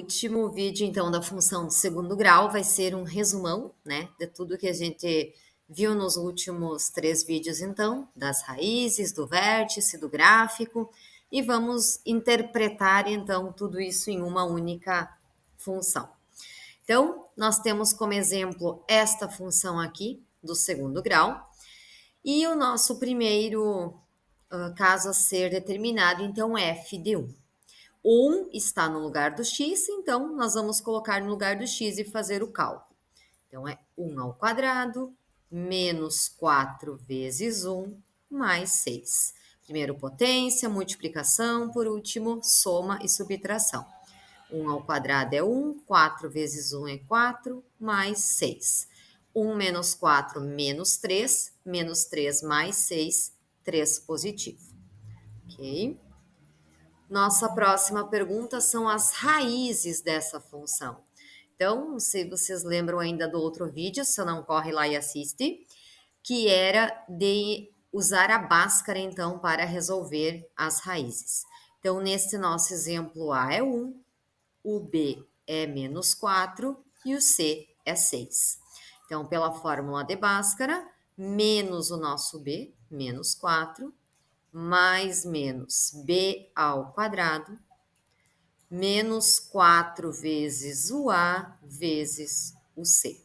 último vídeo, então, da função do segundo grau vai ser um resumão, né, de tudo que a gente viu nos últimos 3 vídeos, então, das raízes, do vértice, do gráfico, e vamos interpretar, então, tudo isso em uma única função. Então, nós temos como exemplo esta função aqui, do segundo grau, e o nosso primeiro caso a ser determinado, então, f de 1. O 1 está no lugar do x, então nós vamos colocar no lugar do x e fazer o cálculo. Então, é 1 ao quadrado menos 4 vezes 1 mais 6. Primeiro potência, multiplicação, por último, soma e subtração. 1 ao quadrado é 1, 4 vezes 1 é 4, mais 6. 1 menos 4, menos 3 mais 6, 3 positivo. Ok? Nossa próxima pergunta são as raízes dessa função. Então, se vocês lembram ainda do outro vídeo, se não, corre lá e assiste, que era de usar a Bhaskara, então, para resolver as raízes. Então, nesse nosso exemplo, A é 1, o B é menos 4 e o C é 6. Então, pela fórmula de Bhaskara, menos o nosso B, menos 4, mais menos b ao quadrado, menos 4 vezes o A vezes o C.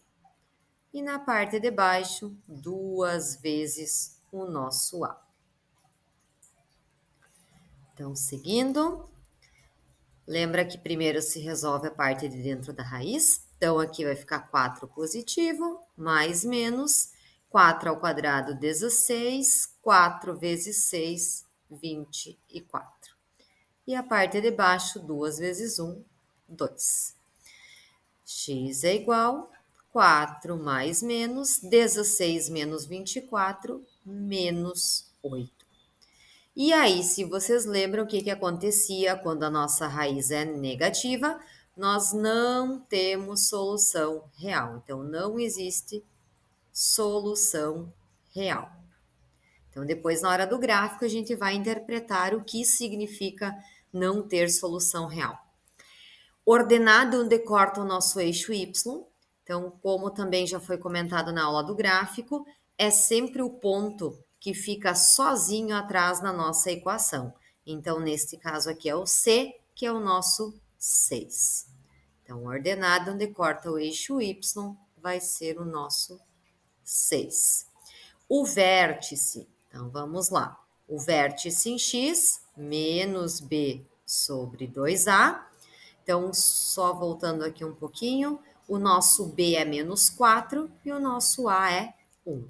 E na parte de baixo, 2 vezes o nosso A. Então, seguindo, lembra que primeiro se resolve a parte de dentro da raiz. Então, aqui vai ficar 4 positivo, mais menos 4 ao quadrado, 16, 4 vezes 6, 24. E a parte de baixo, 2 vezes 1, 2. X é igual a 4 mais menos 16 menos 24, menos 8. E aí, se vocês lembram o que acontecia quando a nossa raiz é negativa, nós não temos solução real. Então, não existe solução real. Então, depois, na hora do gráfico, a gente vai interpretar o que significa não ter solução real. Ordenado onde corta o nosso eixo Y. Então, como também já foi comentado na aula do gráfico, é sempre o ponto que fica sozinho atrás na nossa equação. Então, neste caso aqui é o C, que é o nosso 6. Então, ordenado onde corta o eixo Y vai ser o nosso 6. O vértice, então vamos lá. O vértice em X, menos B sobre 2A. Então, só voltando aqui um pouquinho, o nosso B é menos 4 e o nosso A é 1.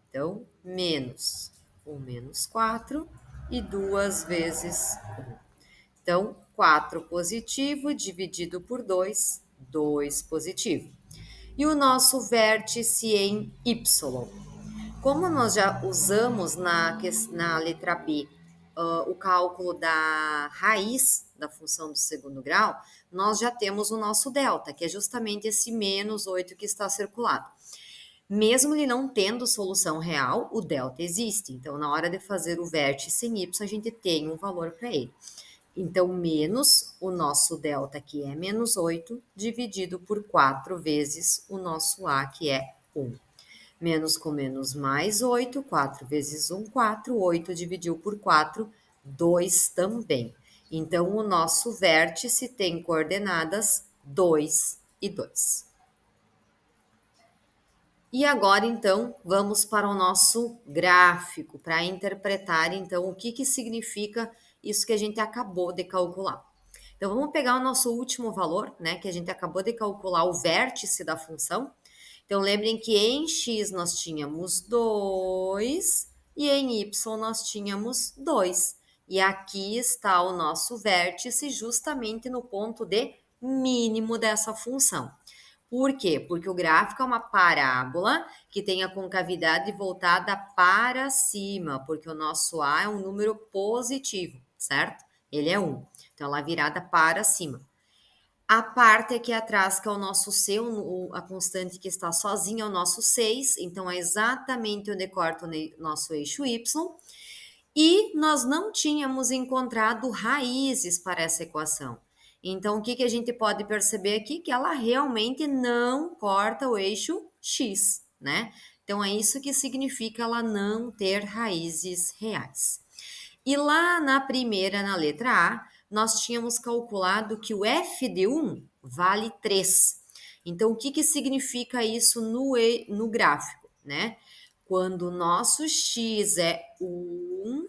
Então, menos 1 menos 4 e 2 vezes 1. Então, 4 positivo dividido por 2, 2 positivo. E o nosso vértice em Y. Como nós já usamos na letra B o cálculo da raiz da função do segundo grau, nós já temos o nosso delta, que é justamente esse menos 8 que está circulado. Mesmo ele não tendo solução real, o delta existe. Então, na hora de fazer o vértice em y, a gente tem um valor para ele. Então, menos o nosso delta, que é menos 8, dividido por 4 vezes o nosso a, que é 1. Menos com menos mais 8, 4 vezes 1, 4, 8 dividiu por 4, 2 também. Então, o nosso vértice tem coordenadas 2 e 2. E agora, então, vamos para o nosso gráfico, para interpretar, então, o que significa isso que a gente acabou de calcular. Então, vamos pegar o nosso último valor, né, que a gente acabou de calcular o vértice da função. Então, lembrem que em x nós tínhamos 2 e em y nós tínhamos 2. E aqui está o nosso vértice justamente no ponto de mínimo dessa função. Por quê? Porque o gráfico é uma parábola que tem a concavidade voltada para cima, porque o nosso A é um número positivo, certo? Ele é 1. Então, ela é virada para cima. A parte aqui atrás, que é o nosso C, a constante que está sozinha, é o nosso 6. Então, é exatamente onde corta o nosso eixo Y. E nós não tínhamos encontrado raízes para essa equação. Então, o que que a gente pode perceber aqui? Que ela realmente não corta o eixo X, né? Então, é isso que significa ela não ter raízes reais. E lá na primeira, na letra A, nós tínhamos calculado que o f de 1 vale 3. Então, o que que significa isso no gráfico, né? Quando o nosso x é 1,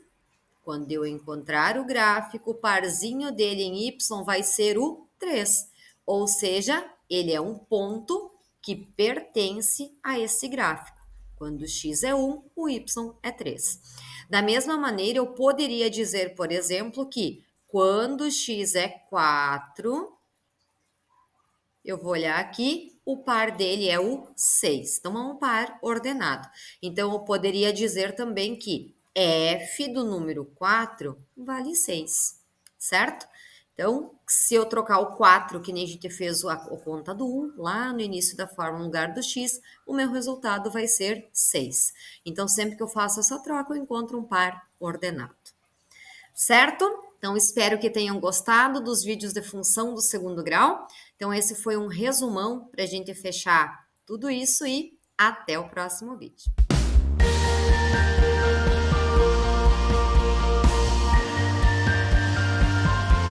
quando eu encontrar o gráfico, o parzinho dele em y vai ser o 3. Ou seja, ele é um ponto que pertence a esse gráfico. Quando o x é 1, o y é 3. Da mesma maneira, eu poderia dizer, por exemplo, que quando x é 4, eu vou olhar aqui, o par dele é o 6. Então, é um par ordenado. Então, eu poderia dizer também que f do número 4 vale 6, certo? Então, se eu trocar o 4, que nem a gente fez a conta do 1, lá no início da fórmula, no lugar do x, o meu resultado vai ser 6. Então, sempre que eu faço essa troca, eu encontro um par ordenado. Certo? Então, espero que tenham gostado dos vídeos de função do segundo grau. Então, esse foi um resumão para a gente fechar tudo isso e até o próximo vídeo.